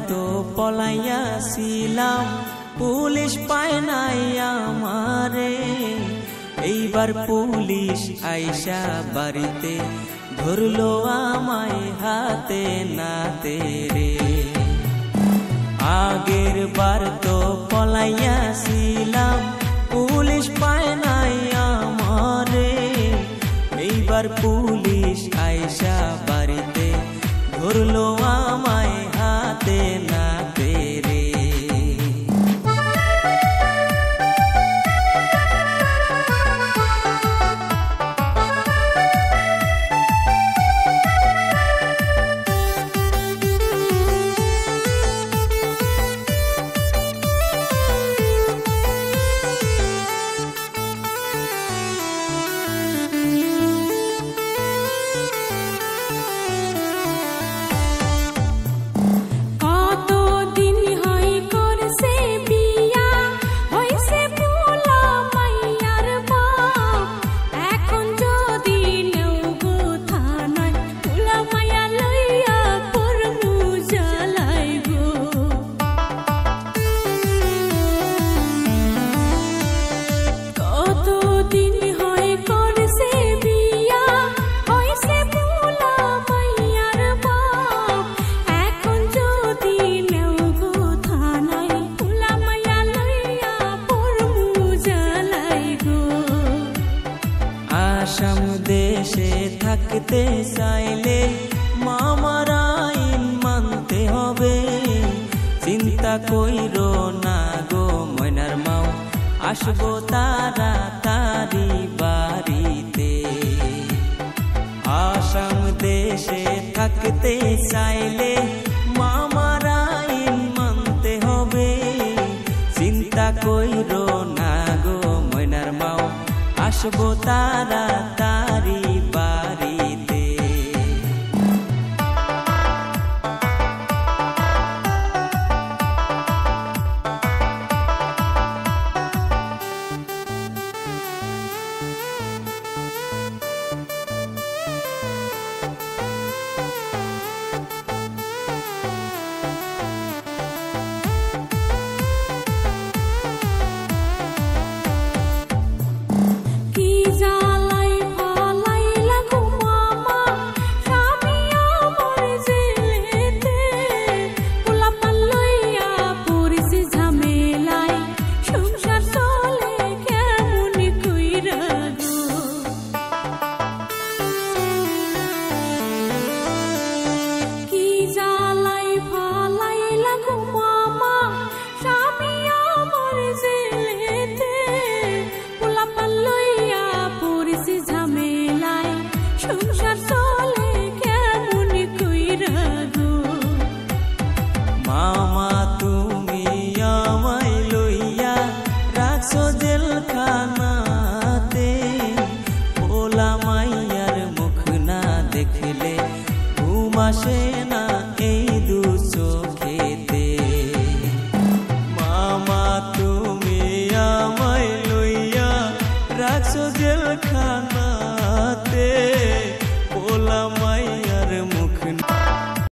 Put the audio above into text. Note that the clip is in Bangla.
তো পলাইয়াছিলাম, পুলিশ পায় নাই আমারে। এইবার পুলিশ আইসা বাড়িতে ধরলো আমায় হাতে নাতে রে। আগের বার তো পলাইয়াছিলাম, পুলিশ পায় নাই আমারে। এইবার পুলিশ আইসা বাড়িতে ধরলো আমায় হাতে নাতে রে। আসাম দেশে থাকতে চাইলে মামার আইন মানতে হবে। চিন্তা কইরো না গো ময়নার মাও, আসবো তাড়াতাড়ি বাড়িতে। আসাম দেশে থাকতে চাইলে মামার আইন মানতে হবে। চিন্তা কইরো না গো ময়নার মাও, আসবো তাড়াতাড়ি বাড়িতে। মামা তুমি আমায় লইয়া রাখছো জেলখানাতে। পোলা মাইয়ার মুখ না দেখলে ঘুম আসে